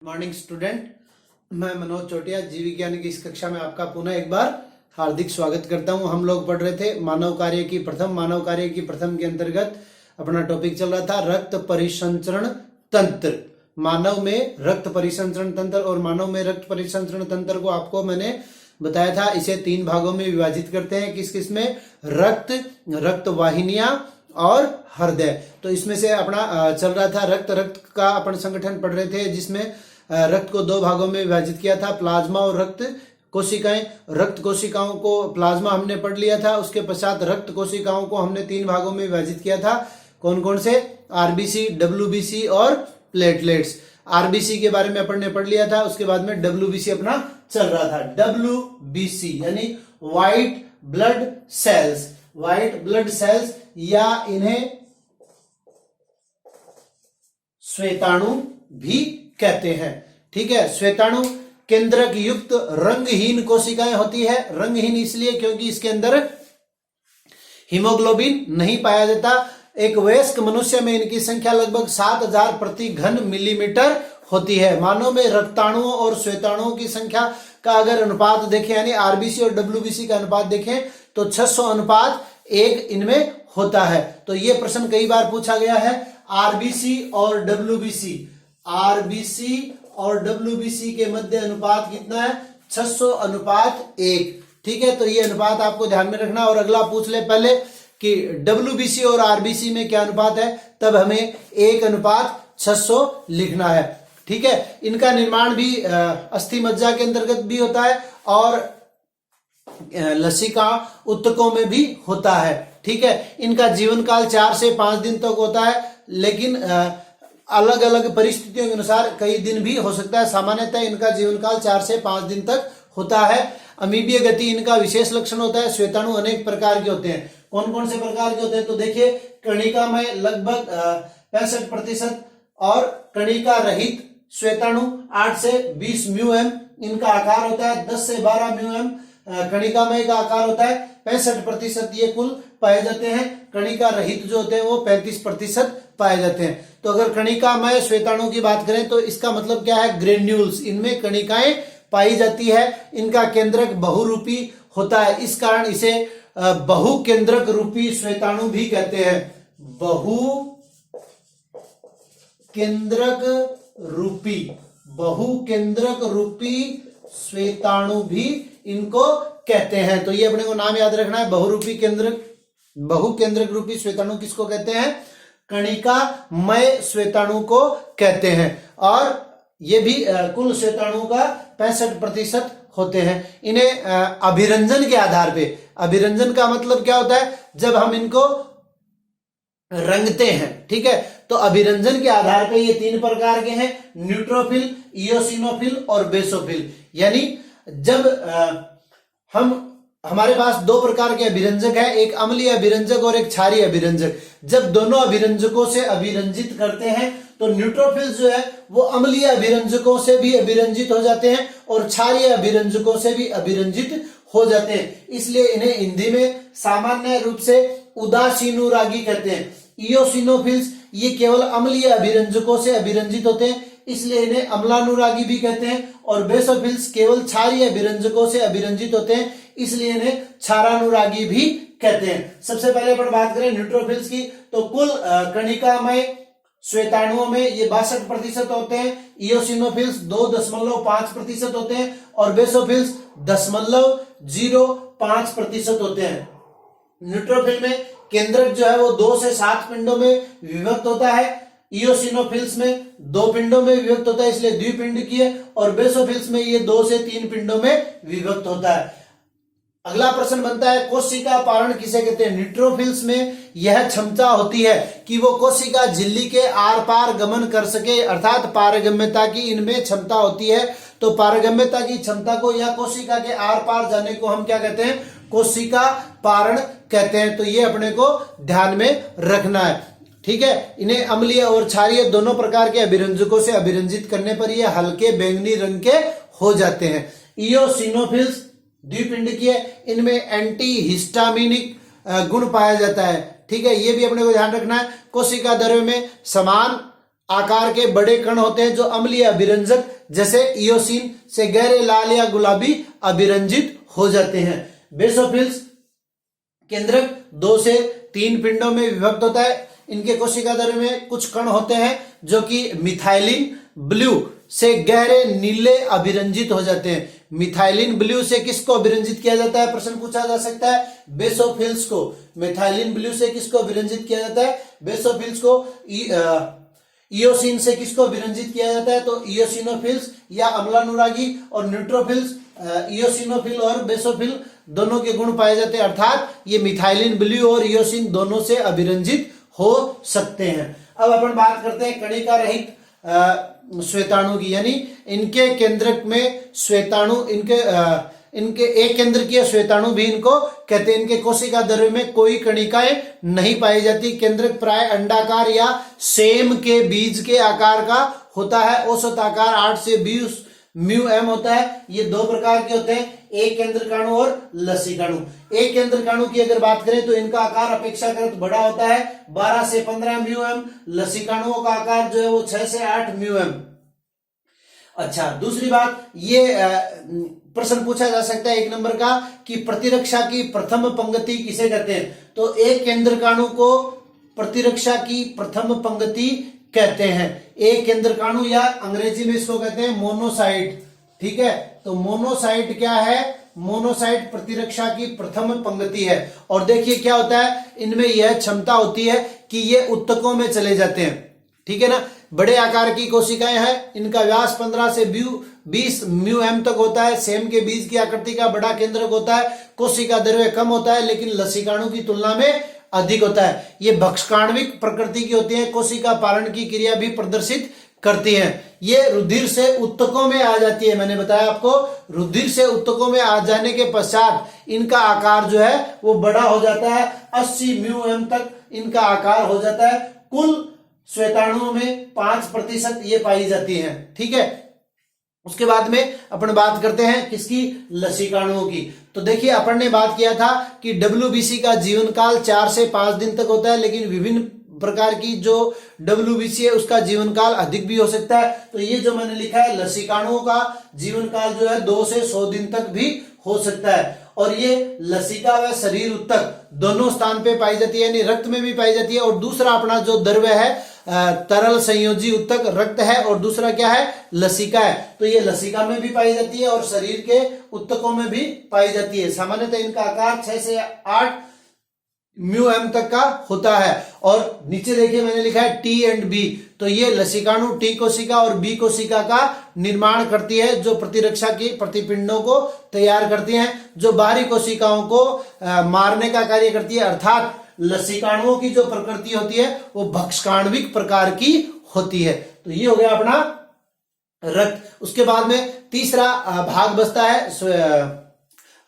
Morning student, मैं मनोज चोटिया जीव विज्ञान की इस कक्षा में आपका पुनः एक बार हार्दिक स्वागत करता हूं। हम लोग पढ़ रहे थे मानव कार्य की प्रथम के अंतर्गत अपना टॉपिक चल रहा था रक्त परिसंचरण तंत्र। मानव में रक्त परिसंचरण तंत्र और मानव में रक्त परिसंचरण तंत्र को आपको मैंने बताया था, इसे 3 भागों में विभाजित करते हैं। किस किस में? रक्त वाहिनियां और हृदय। तो इसमें से अपना चल रहा था रक्त का अपन संगठन पढ़ रहे थे, जिसमें रक्त को 2 भागों में विभाजित किया था, प्लाज्मा और रक्त कोशिकाएं। रक्त कोशिकाओं को प्लाज्मा हमने पढ़ लिया था। उसके पश्चात रक्त कोशिकाओं को हमने 3 भागों में विभाजित किया था। कौन कौन से? आरबीसी, डब्ल्यूबीसी और प्लेटलेट्स। आरबीसी के बारे में अपन ने पढ़ लिया था। उसके बाद में डब्ल्यूबीसी अपना चल रहा था। डब्ल्यूबीसी यानी white blood cells. White blood cells या इन्हें श्वेताणु भी कहते हैं। ठीक है, श्वेताणु केंद्रक युक्त रंगहीन कोशिकाएं होती है। रंगहीन इसलिए क्योंकि इसके अंदर हीमोग्लोबिन नहीं पाया जाता। एक वयस्क मनुष्य में इनकी संख्या लगभग 7000 प्रति घन मिलीमीटर होती है। मानव में रक्ताणुओं और श्वेताणुओं की संख्या का अगर अनुपात देखें, यानी आरबीसी और डब्ल्यूबीसी का अनुपात देखें, तो 600:1 इनमें होता है। तो ये प्रश्न कई बार पूछा गया है। आरबीसी और डब्ल्यूबीसी, आरबीसी और डब्ल्यूबीसी के मध्य अनुपात कितना है? 600:1। ठीक है, तो ये अनुपात आपको ध्यान में रखना। और अगला पूछ ले पहले कि डब्ल्यूबीसी और आरबीसी में क्या अनुपात है, तब हमें 1:600 लिखना है। ठीक है, इनका निर्माण भी अस्थि मज्जा के अंतर्गत भी होता है और लसिका उत्तकों में भी होता है। ठीक है, इनका जीवन काल 4 से 5 दिन तक होता है, लेकिन अलग अलग परिस्थितियों के अनुसार कई दिन भी हो सकता है। सामान्यतः इनका जीवन काल 4 से 5 दिन तक होता है। अमीबीय गति इनका विशेष लक्षण होता है। श्वेताणु अनेक प्रकार के होते हैं। कौन कौन से प्रकार के होते हैं? तो देखिए, कणिका में लगभग 65% और कणिका रहित श्वेताणु 8 से 20 म्यूएम इनका आकार होता है। 10 से 12 म्यूएम कणिकामय का आकार होता है। 65% ये कुल पाए जाते हैं। कणिका रहित जो होते हैं वो 35% पाए जाते हैं। तो अगर कणिकामय श्वेताणु की बात करें तो इसका मतलब क्या है? ग्रेन्यूल्स, इनमें कणिकाएं पाई जाती है। इनका केंद्रक बहुरूपी होता है, इस कारण इसे बहुकेंद्रक रूपी श्वेताणु भी कहते हैं। बहुकेंद्रक रूपी श्वेताणु भी इनको कहते हैं। तो ये अपने को नाम याद रखना है। बहुकेंद्रक रूपी श्वेताणु किसको कहते हैं? कणिकामय श्वेताणु को कहते हैं। और ये भी कुल श्वेताणु का 65% होते हैं। इन्हें अभिरंजन के आधार पे, अभिरंजन का मतलब क्या होता है? जब हम इनको रंगते हैं। ठीक है, तो अभिरंजन के आधार पे ये 3 प्रकार के हैं, न्यूट्रोफिल, इयोसिनोफिल और बेसोफिल। यानी जब हमारे पास 2 प्रकार के अभिरंजक है, एक अम्लीय अभिरंजक और एक क्षारीय अभिरंजक। जब दोनों अभिरंजकों से अभिरंजित करते हैं तो न्यूट्रोफिल्स जो है वो अम्लीय अभिरंजकों से भी अभिरंजित हो जाते हैं और क्षारीय अभिरंजकों से भी अभिरंजित हो जाते हैं। इसलिए इन्हें हिंदी में सामान्य रूप से उदासीनुरागी कहते हैं। इयोसिनोफिल्स ये केवल अम्लीय अभिरंजकों से अभिरंजित होते हैं, इसलिए इन्हें अम्लानुरागी भी कहते हैं। और बेसोफिल्स केवल क्षारीय अभिरंजकों से अभिरंजित होते हैं, इसलिए इन्हें क्षारानुरागी भी कहते हैं। सबसे पहले अपन बात करें न्यूट्रोफिल्स की, तो कुल कणिकामय श्वेताणुओं में ये 62% होते हैं। इयोसिनोफिल्स 2.5% होते हैं और बेसोफिल्स 0.05% होते हैं। न्यूट्रोफिल में केंद्रक जो है वो 2 से 7 पिंडों में विभक्त होता है। इयोसिनोफिल्स में 2 पिंडों में विभक्त होता है, इसलिए द्विपिंडकीय। और बेसोफिल्स में ये 2 से 3 पिंडों में विभक्त होता है। अगला प्रश्न बनता है, कोशिका पारण किसे कहते हैं? न्यूट्रोफिल्स में यह क्षमता होती है कि वो कोशिका झिल्ली के आर पार गमन कर सके, अर्थात पारगम्यता की इनमें क्षमता होती है। तो पारगम्यता की क्षमता को या कोशिका के आर पार जाने को हम क्या कहते हैं? कोशिका पारण कहते हैं। तो ये अपने को ध्यान में रखना है। ठीक है, इन्हें अम्लीय और क्षारीय दोनों प्रकार के अभिरंजकों से अभिरंजित करने पर ये हल्के बैंगनी रंग के हो जाते हैं। इयोसिनोफिल्स द्विपिंडकीय, इनमें एंटी हिस्टामिनिक गुण पाया जाता है। ठीक है, ये भी अपने को ध्यान रखना है। कोशिका द्रव्य में समान आकार के बड़े कण होते हैं जो अम्लीय अभिरंजक जैसे इयोसिन से गहरे लाल या गुलाबी अभिरंजित हो जाते हैं। बेसोफिल्स केंद्रक 2 से 3 पिंडों में विभक्त होता है। इनके कोशिका द्रव्य में कुछ कण होते हैं जो कि मिथाइलिन ब्लू से गहरे नीले अभिरंजित हो जाते हैं। मिथाइलिन ब्लू से किसको अभिरंजित किया जाता है, प्रश्न पूछा जा सकता है, बेसोफिल्स को। मिथाइलिन ब्लू से किसको अभिरंजित किया जाता है, बेसोफिल्स को। इयोसिन से किसको अभिरंजित किया जाता है, तो इयोसिनोफिल्स या अम्लानुरागी। और न्यूट्रोफिल्स इयोसिनोफिल और बेसोफिल दोनों के गुण पाए जाते हैं, अर्थात ये मिथाइलिन ब्लू और इयोसिन दोनों से अभिरंजित हो सकते हैं। अब अपन बात करते हैं कणिका रहित श्वेताणु की, यानी इनके केंद्रक में श्वेताणु, इनके एक केंद्रकीय श्वेताणु भी इनको कहते हैं। इनके कोशिका द्रव्य में कोई कणिकाएं नहीं पाई जाती। केंद्रक प्राय अंडाकार या सेम के बीज के आकार का होता है। औसत आकार 8 से 20 μm होता है। ये 2 प्रकार के होते हैं, एक केंद्रकाणु और लसीकाणु। एक केंद्रकाणु की अगर बात करें तो इनका आकार अपेक्षाकृत बड़ा होता है, 12 से 15 μm। लसीकाणुओं का आकार जो है वो 6 से 8 μm। अच्छा, दूसरी बात, ये प्रश्न पूछा जा सकता है 1 नंबर का कि प्रतिरक्षा की प्रथम पंक्ति किसे कहते हैं, तो एक केंद्रकाणु को प्रतिरक्षा की प्रथम पंक्ति कहते हैं। एक केंद्रकाणु या अंग्रेजी में इसको कहते हैं मोनोसाइट। ठीक है, तो मोनोसाइट क्या है, मोनोसाइट प्रतिरक्षा की प्रथम पंक्ति है। और देखिए क्या होता है, इनमें यह क्षमता होती है कि ये उत्तकों में चले जाते हैं। ठीक है ना, बड़े आकार की कोशिकाएं हैं, इनका व्यास 15 से 20 μm तक होता है। सेम के बीज की आकृति का बड़ा केंद्रक होता है। कोशिका द्रव्य कम होता है लेकिन लसीकाणु की तुलना में अधिक होता है। ये भक्षकाण्विक प्रकृति की होती है, कोशिका पालन की क्रिया भी प्रदर्शित करती हैं। ये रुधिर से उत्तकों में आ जाती है। मैंने बताया आपको, रुधिर से उत्तकों में आ जाने के पश्चात इनका आकार जो है वो बड़ा हो जाता है। 80 μm तक इनका आकार हो जाता है। कुल श्वेताणुओं में 5% ये पाई जाती हैं। ठीक है, उसके बाद में अपन बात करते हैं किसकी, लसीकाणुओं की। तो देखिए अपन ने बात किया था कि WBC का जीवन काल 4 से 5 दिन तक होता है, लेकिन विभिन्न प्रकार की जो WBC है उसका जीवन काल अधिक भी हो सकता है। तो ये जो मैंने लिखा है, लसीकाणुओं का जीवन काल जो है 2 से 100 दिन तक भी हो सकता है। और ये लसिका व शरीर उत्तक दोनों स्थान पे पाई जाती है, यानी रक्त में भी पाई जाती है। और दूसरा अपना जो द्रव्य है, तरल संयोजी उत्तक रक्त है, और दूसरा क्या है, लसिका है। तो ये लसिका में भी पाई जाती है और शरीर के उत्तकों में भी पाई जाती है। सामान्यतः इनका आकार 6 से 8 μm तक का होता है। और नीचे देखिए मैंने लिखा है T एंड B, तो ये लसिकाणु T कोशिका और B कोशिका का निर्माण करती है, जो प्रतिरक्षा की प्रतिपिंडों को तैयार करती हैं, जो बाहरी कोशिकाओं को मारने का कार्य करती है। अर्थात लसीकाणुओं की जो प्रकृति होती है वो भक्षकाण्विक प्रकार की होती है। तो ये हो गया अपना रक्त। उसके बाद में तीसरा भाग बचता है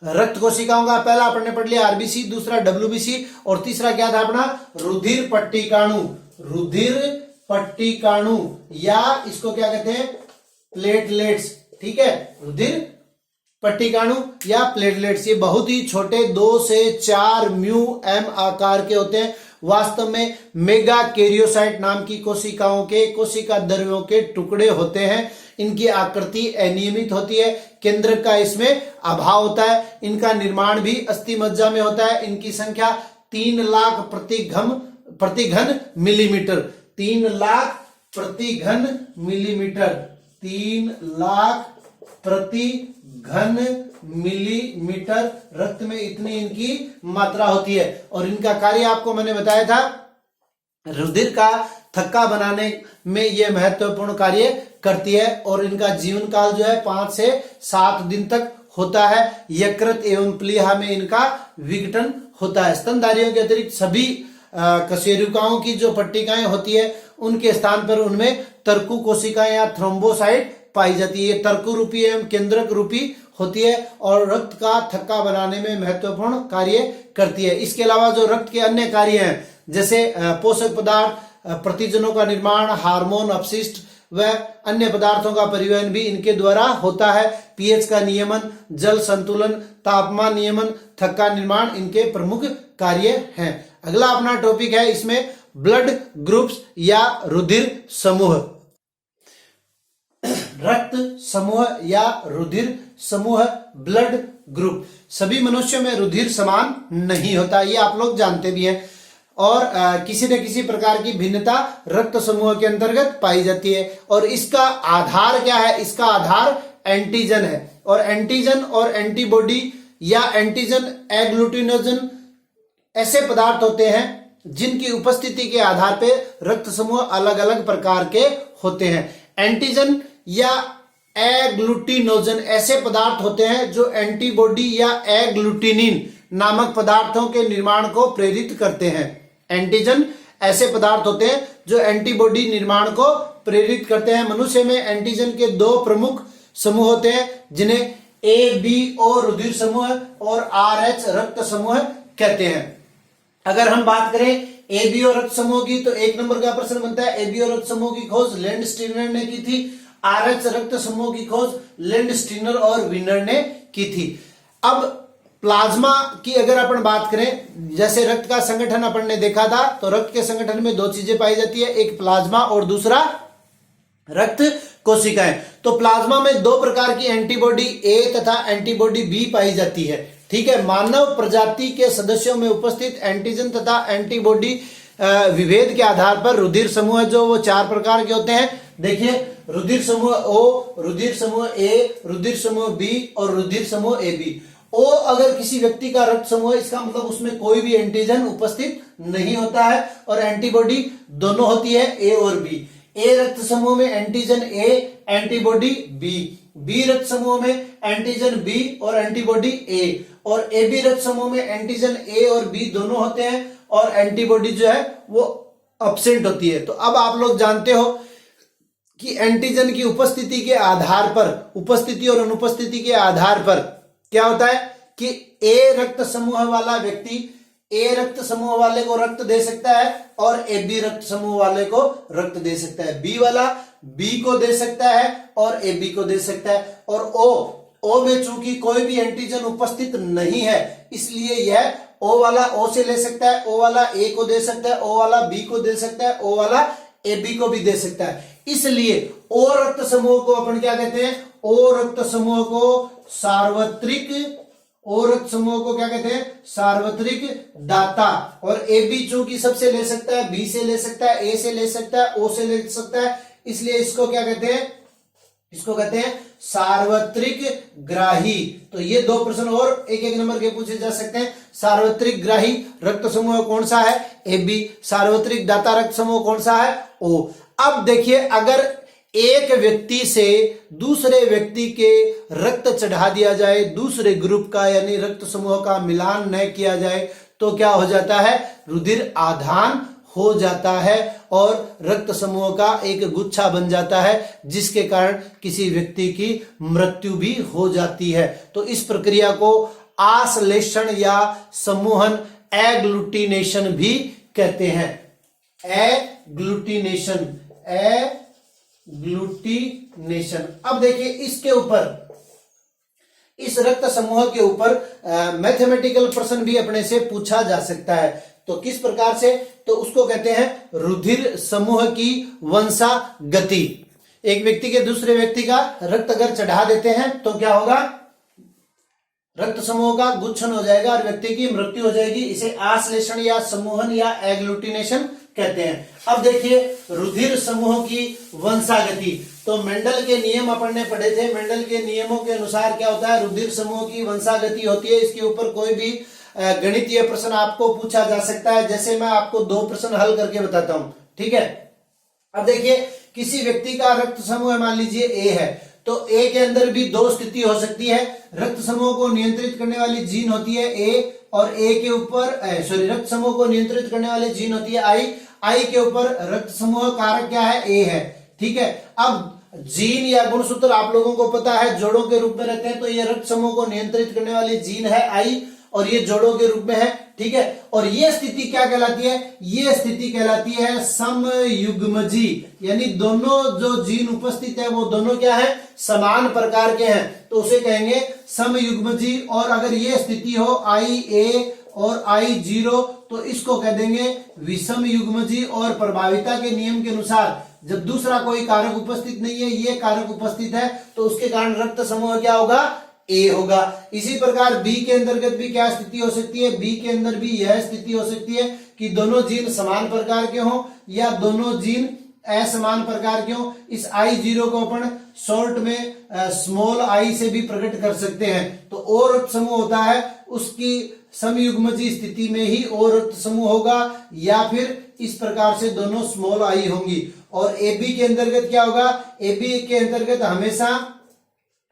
रक्त कोशिकाओं का। पहला अपन ने पढ़ लिया RBC, दूसरा WBC, और तीसरा क्या था अपना, रुधिर पट्टिकाणु। रुधिर पट्टिकाणु या इसको क्या कहते हैं, प्लेटलेट्स। ठीक है, रुधिर पट्टिकाणु या प्लेटलेट्स। ये बहुत ही छोटे 2 से 4 μm आकार के होते हैं। वास्तव में मेगा कैरियोसाइट नाम की कोशिकाओं के कोशिका द्रव्यों के टुकड़े होते हैं। इनकी आकृति अनियमित होती है, केंद्रक का इसमें अभाव होता है। इनका निर्माण भी अस्थि मज्जा में होता है। इनकी संख्या 3 लाख प्रति घन मिलीमीटर। 3 लाख प्रति घन मिलीमीटर। 3 लाख प्रति घन मिलीमीटर रक्त में इतनी इनकी मात्रा होती है। और इनका कार्य आपको मैंने बताया था, रुधिर का थक्का बनाने में यह महत्वपूर्ण कार्य करती है। और इनका जीवन काल जो है 5 से 7 दिन तक होता है। यकृत एवं प्लीहा में इनका विघटन होता है। स्तनधारियों के अतिरिक्त सभी कशेरुकाओं की जो पट्टिकाएं होती है उनके स्थान पर उनमें तर्कु कोशिकाएं या थ्रोम्बोसाइट पाई जाती है। तर्कु रूपी एवं केंद्रक रूपी होती है और रक्त का थक्का बनाने में महत्वपूर्ण कार्य करती है। इसके अलावा जो रक्त के अन्य कार्य हैं, जैसे पोषक पदार्थ, प्रतिजनों का निर्माण, हार्मोन, अपशिष्ट व अन्य पदार्थों का परिवहन भी इनके द्वारा होता है। पीएच का नियमन, जल संतुलन, तापमान नियमन, थक्का निर्माण इनके प्रमुख कार्य हैं। अगला अपना टॉपिक है, इसमें ब्लड ग्रुप्स या रुधिर समूह। रक्त समूह या रुधिर समूह, ब्लड ग्रुप। सभी मनुष्यों में रुधिर समान नहीं होता, ये आप लोग जानते भी हैं, और किसी न किसी प्रकार की भिन्नता रक्त समूह के अंतर्गत पाई जाती है। और इसका आधार क्या है? इसका आधार एंटीजन है, और एंटीजन और एंटीबॉडी या एंटीजन एग्लूटिनोजन ऐसे पदार्थ होते हैं जिनकी उपस्थिति के आधार पर रक्त समूह अलग अलग प्रकार के होते हैं। एंटीजन या एग्लूटिनोजन ऐसे पदार्थ होते हैं जो एंटीबॉडी या एग्लूटिनिन नामक पदार्थों के निर्माण को प्रेरित करते हैं। एंटीजन ऐसे पदार्थ होते हैं जो एंटीबॉडी निर्माण को प्रेरित करते हैं। मनुष्य में एंटीजन के दो प्रमुख समूह होते हैं जिन्हें ए बी ओ रुधिर समूह और आर एच रक्त समूह कहते हैं। अगर हम बात करें ए बी ओ रक्त समूह की, तो एक नंबर का प्रश्न बनता है, ए बी ओ रक्त समूह की खोज लैंडस्टीनर ने की थी। आर एच रक्त समूह की खोज लैंडस्टीनर और विनर ने की थी। अब प्लाज्मा की अगर अपन बात करें, जैसे रक्त का संगठन अपन ने देखा था, तो रक्त के संगठन में दो चीजें पाई जाती है, एक प्लाज्मा और दूसरा रक्त कोशिकाएं। तो प्लाज्मा में दो प्रकार की एंटीबॉडी ए तथा एंटीबॉडी बी पाई जाती है। ठीक है, मानव प्रजाति के सदस्यों में उपस्थित एंटीजन तथा एंटीबॉडी विभेद के आधार पर रुधिर समूह जो वो चार प्रकार के होते हैं। देखिए, रुधिर समूह ओ, रुधिर समूह ए, रुधिर समूह बी और रुधिर समूह ए बी। ओ अगर किसी व्यक्ति का रक्त समूह है, इसका मतलब उसमें कोई भी एंटीजन उपस्थित नहीं होता है, और एंटीबॉडी दोनों होती है, ए और बी। ए रक्त समूह में antigen A, antibody B. B रक्त समूह में एंटीजन बी और एंटीबॉडी ए, और ए बी रक्त समूह में एंटीजन ए और बी दोनों होते हैं, और एंटीबॉडी जो है वो अब्सेंट होती है। तो अब आप लोग जानते हो कि एंटीजन की उपस्थिति के आधार पर, उपस्थिति और अनुपस्थिति के आधार पर क्या होता है कि ए रक्त समूह वाला व्यक्ति ए रक्त समूह वाले को रक्त दे सकता है, और ए बी रक्त समूह वाले को रक्त दे सकता है। बी वाला बी को दे सकता है और ए बी को दे सकता है। और ओ में चूंकि कोई भी एंटीजन उपस्थित नहीं है, इसलिए यह ओ वाला ओ से ले सकता है, ओ वाला ए को दे सकता है, ओ वाला बी को दे सकता है, ओ वाला ए बी को भी दे सकता है। इसलिए ओ रक्त समूह को अपन क्या कहते हैं? ओ रक्त समूह को सार्वत्रिक, ओ रक्त समूह को क्या कहते हैं? सार्वत्रिक दाता। और ए बी चूंकि सबसे ले सकता है, बी से ले सकता है, ए से ले सकता है, ओ से ले सकता है, इसलिए इसको क्या कहते हैं? इसको कहते हैं सार्वत्रिक ग्राही। तो ये दो प्रश्न और एक एक नंबर के पूछे जा सकते हैं। सार्वत्रिक ग्राही रक्त समूह कौन सा है? A B. सार्वत्रिक दाता रक्त समूह कौन सा है? ओ। अब देखिए, अगर एक व्यक्ति से दूसरे व्यक्ति के रक्त चढ़ा दिया जाए, दूसरे ग्रुप का यानी रक्त समूह का मिलान न किया जाए, तो क्या हो जाता है? रुधिर आधान हो जाता है और रक्त समूह का एक गुच्छा बन जाता है, जिसके कारण किसी व्यक्ति की मृत्यु भी हो जाती है। तो इस प्रक्रिया को आश्लेषण या समूहन, एग्लूटिनेशन भी कहते हैं। Agglutination, agglutination. अब देखिए, इसके ऊपर, इस रक्त समूह के ऊपर मैथमेटिकल प्रश्न भी अपने से पूछा जा सकता है। तो किस प्रकार से? तो उसको कहते हैं रुधिर समूह की वंशागति। एक व्यक्ति के दूसरे व्यक्ति का रक्त अगर चढ़ा देते हैं तो क्या होगा? रक्त समूह का गुच्छन हो जाएगा और व्यक्ति की मृत्यु हो जाएगी। इसे आश्लेषण या समूहन या एग्लूटिनेशन कहते हैं। अब देखिए, रुधिर समूह की वंशागति। तो मेंडल के नियम अपन ने पढ़े थे। मेंडल के नियमों के अनुसार क्या होता है? रुधिर समूह की वंशागति होती है। इसके ऊपर कोई भी गणितीय प्रश्न आपको पूछा जा सकता है। जैसे मैं आपको दो प्रश्न हल करके बताता हूं, ठीक है। अब देखिए, किसी व्यक्ति का रक्त समूह मान लीजिए ए है, तो ए के अंदर भी दो स्थिति हो सकती है। रक्त समूह को नियंत्रित करने वाली जीन होती है ए, और ए के ऊपर रक्त समूह को नियंत्रित करने वाली जीन होती है आई के ऊपर रक्त समूह कारक क्या है? ए है, ठीक है। अब जीन या गुणसूत्र आप लोगों को पता है जोड़ों के रूप में रहते हैं, तो ये रक्त समूह को नियंत्रित करने वाली जीन है आई, और ये जोड़ों के रूप में है, ठीक है। और ये स्थिति क्या कहलाती है? ये स्थिति कहलाती है समयुग्मजी, यानी दोनों जो जीन उपस्थित है वो दोनों क्या है? समान प्रकार के हैं, तो उसे कहेंगे समयुग्मजी। और अगर ये स्थिति हो आई ए और आई जीरो, तो इसको कह देंगे विषम युग्मजी। और प्रभाविता के नियम के अनुसार जब दूसरा कोई कारक उपस्थित नहीं है, ये कारक उपस्थित है, तो उसके कारण रक्त समूह क्या होगा, ए होगा। इसी प्रकार बी के अंतर्गत भी क्या स्थिति हो सकती है, बी के अंदर भी यह स्थिति हो सकती है कि दोनों जीन समान प्रकार के हों या दोनों जीन असमान प्रकार के हों। इस I0 को अपन शॉर्ट में स्मॉल आई से भी प्रकट कर सकते हैं। तो ओ रक्त समूह होता है, उसकी समयुग्मजी स्थिति में ही ओ रक्त समूह होगा, या फिर इस प्रकार से दोनों स्मॉल आई होंगी। और ए बी के अंतर्गत क्या होगा, ए बी के अंतर्गत हमेशा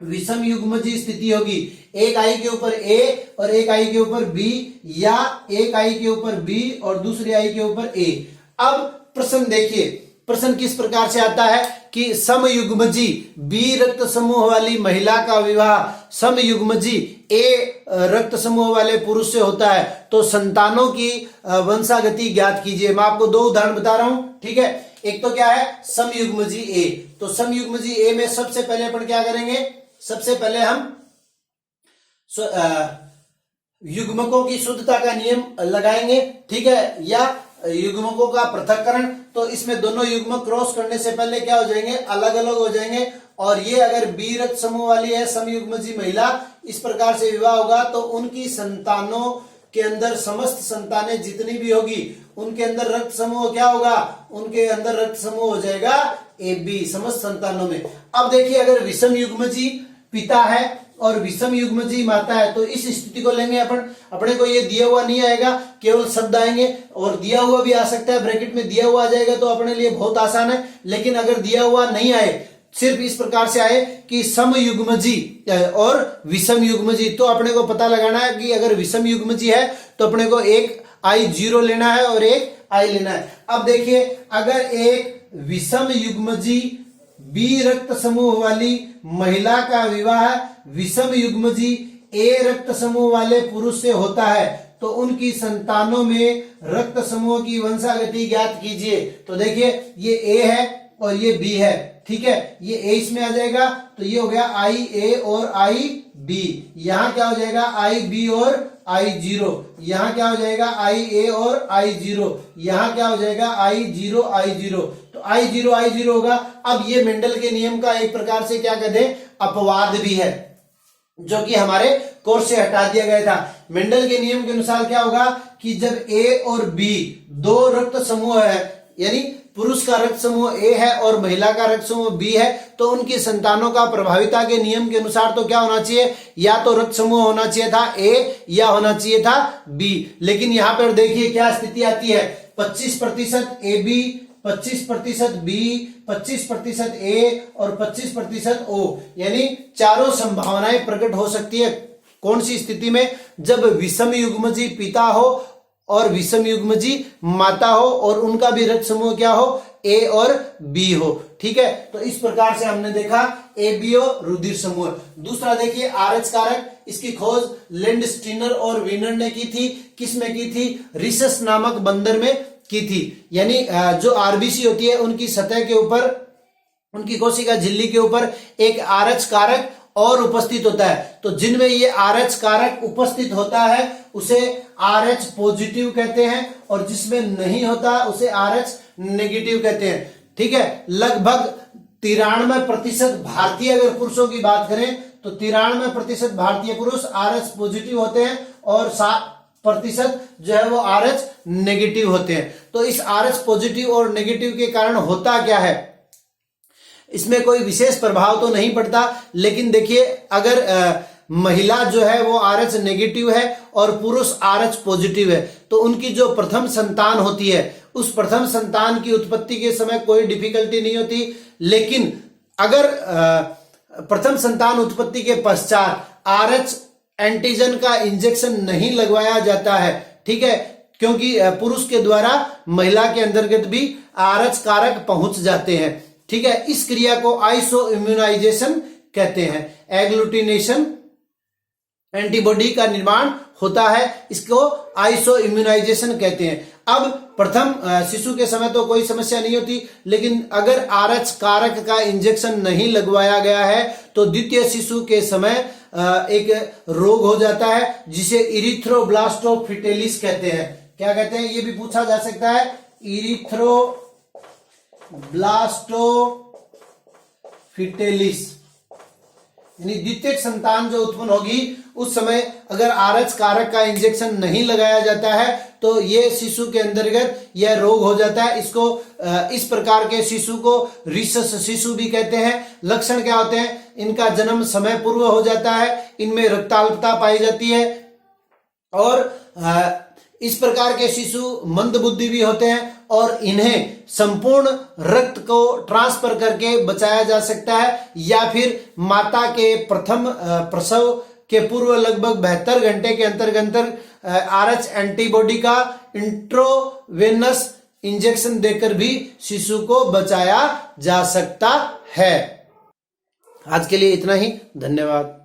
विषम युग्मजी स्थिति होगी। एक आई के ऊपर ए और एक आई के ऊपर बी, या एक आई के ऊपर बी और दूसरी आई के ऊपर ए। अब प्रश्न देखिए, प्रश्न किस प्रकार से आता है कि समयुग्मजी बी रक्त समूह वाली महिला का विवाह समयुग्मजी ए रक्त समूह वाले पुरुष से होता है, तो संतानों की वंशागति ज्ञात कीजिए। मैं आपको दो उदाहरण बता रहा हूं, ठीक है। एक तो क्या है, समयुग्मजी ए। तो समयुग्मजी ए में सबसे पहले अपन क्या करेंगे, सबसे पहले हम युग्मकों की शुद्धता का नियम लगाएंगे, ठीक है, या युग्मकों का पृथक्करण। तो इसमें दोनों युग्मक क्रॉस करने से पहले क्या हो जाएंगे, अलग अलग हो जाएंगे। और ये अगर बी रक्त समूह वाली है समयुग्मजी महिला, इस प्रकार से विवाह होगा, तो उनकी संतानों के अंदर समस्त संतानें जितनी भी होगी उनके अंदर रक्त समूह क्या होगा, उनके अंदर रक्त समूह हो जाएगा ए बी समस्त संतानों में। अब देखिए, अगर विषम युग्मजी पिता है और विषम युग्मजी माता है, तो इस स्थिति को लेंगे अपन। अपने को ये दिया हुआ नहीं आएगा, केवल शब्द आएंगे, और दिया हुआ भी आ सकता है, ब्रैकेट में दिया हुआ आ जाएगा तो अपने लिए बहुत आसान है। लेकिन अगर दिया हुआ नहीं आए, सिर्फ इस प्रकार से आए कि समयुग्मजी और विषम युग्मजी, तो अपने को पता लगाना है कि अगर विषम युग्मजी है तो अपने को एक I0 लेना है और एक I लेना है। अब देखिए, अगर एक विषम युग्मजी बी रक्त समूह वाली महिला का विवाह विषम युग्मजी ए रक्त समूह वाले पुरुष से होता है, तो उनकी संतानों में रक्त समूह की वंशागति ज्ञात कीजिए। तो देखिए, ये ए है और ये बी है, ठीक है, ये ए इसमें आ जाएगा, तो ये हो गया आई ए और आई बी। यहां क्या हो जाएगा, आई बी और I0। यहां क्या हो जाएगा, आई ए और I0। यहां क्या हो जाएगा, I0 I0। तो I0 I0 होगा। अब ये मेंडल के नियम का एक प्रकार से क्या कहते हैं, अपवाद भी है, जो कि हमारे कोर्स से हटा दिया गया था। मेंडल के नियम के अनुसार क्या होगा कि जब ए और बी दो रक्त समूह है, यानी पुरुष का रक्त समूह ए है और महिला का रक्त समूह बी है, तो उनकी संतानों का प्रभाविता के नियम के अनुसार तो क्या होना चाहिए, या तो रक्त समूह होना चाहिए था ए या होना चाहिए था बी। लेकिन यहां पर देखिए क्या स्थिति आती है, 25% ए बी, 25% बी, 25% ए और 25% ओ, यानी चारों संभावनाएं प्रकट हो सकती है। कौन सी स्थिति में, जब विषम युग्मजी पिता हो और विषम युग्मजी माता हो और उनका भी रक्त समूह क्या हो, ए और बी हो, ठीक है। तो इस प्रकार से हमने देखा ए बी ओ रुधिर समूह। दूसरा देखिए, आरएच कारक, इसकी खोज लैंडस्टीनर और वीनर ने की थी। किसमें की थी, रिसस नामक बंदर में की थी। यानी जो आरबीसी होती है उनकी सतह के ऊपर, उनकी कोशिका झिल्ली के ऊपर एक आरएच कारक और उपस्थित होता है। तो जिनमें ये आरएच कारक उपस्थित होता है उसे आरएच पॉजिटिव कहते हैं, और जिसमें नहीं होता उसे आरएच नेगेटिव कहते हैं, ठीक है। लगभग 93% भारतीय, अगर पुरुषों की बात करें तो 93% भारतीय पुरुष आरएच पॉजिटिव होते हैं और 7% जो है वो आरएच नेगेटिव होते हैं। तो इस आरएच पॉजिटिव और नेगेटिव के कारण होता क्या है, इसमें कोई विशेष प्रभाव तो नहीं पड़ता। लेकिन देखिए, अगर महिला जो है वो आरएच नेगेटिव है और पुरुष आरएच पॉजिटिव है, तो उनकी जो प्रथम संतान होती है, उस प्रथम संतान की उत्पत्ति के समय कोई डिफिकल्टी नहीं होती। लेकिन अगर प्रथम संतान उत्पत्ति के पश्चात आरएच एंटीजन का इंजेक्शन नहीं लगवाया जाता है, ठीक है, क्योंकि पुरुष के द्वारा महिला के अंतर्गत भी आरएच कारक पहुंच जाते हैं, ठीक है। इस क्रिया को आइसो इम्यूनाइजेशन कहते हैं। एग्लूटिनेशन, एंटीबॉडी का निर्माण होता है, इसको आइसो इम्यूनाइजेशन कहते हैं। अब प्रथम शिशु के समय तो कोई समस्या नहीं होती, लेकिन अगर आरएच कारक का इंजेक्शन नहीं लगवाया गया है तो द्वितीय शिशु के समय एक रोग हो जाता है जिसे इरिथ्रोब्लास्टोफिटेलिस कहते हैं। क्या कहते हैं, ये भी पूछा जा सकता है, इरिथ्रोब्लास्टोफिटेलिस, यानी द्वितीयक संतान जो उत्पन्न होगी उस समय अगर आरएच कारक का इंजेक्शन नहीं लगाया जाता है तो ये शिशु के अंतर्गत यह रोग हो जाता है। इसको इस प्रकार के शिशु को रिसस शिशु भी कहते हैं। लक्षण क्या होते हैं, इनका जन्म समय पूर्व हो जाता है, इनमें रक्ताल्पता पाई जाती है और इस प्रकार के शिशु मंद बुद्धि भी होते हैं और इन्हें संपूर्ण रक्त को ट्रांसफर करके बचाया जा सकता है या फिर माता के प्रथम प्रसव के पूर्व लगभग 72 घंटे के अंतर्गत आरएच एंटीबॉडी का इंट्रोवेनस इंजेक्शन देकर भी शिशु को बचाया जा सकता है। आज के लिए इतना ही, धन्यवाद।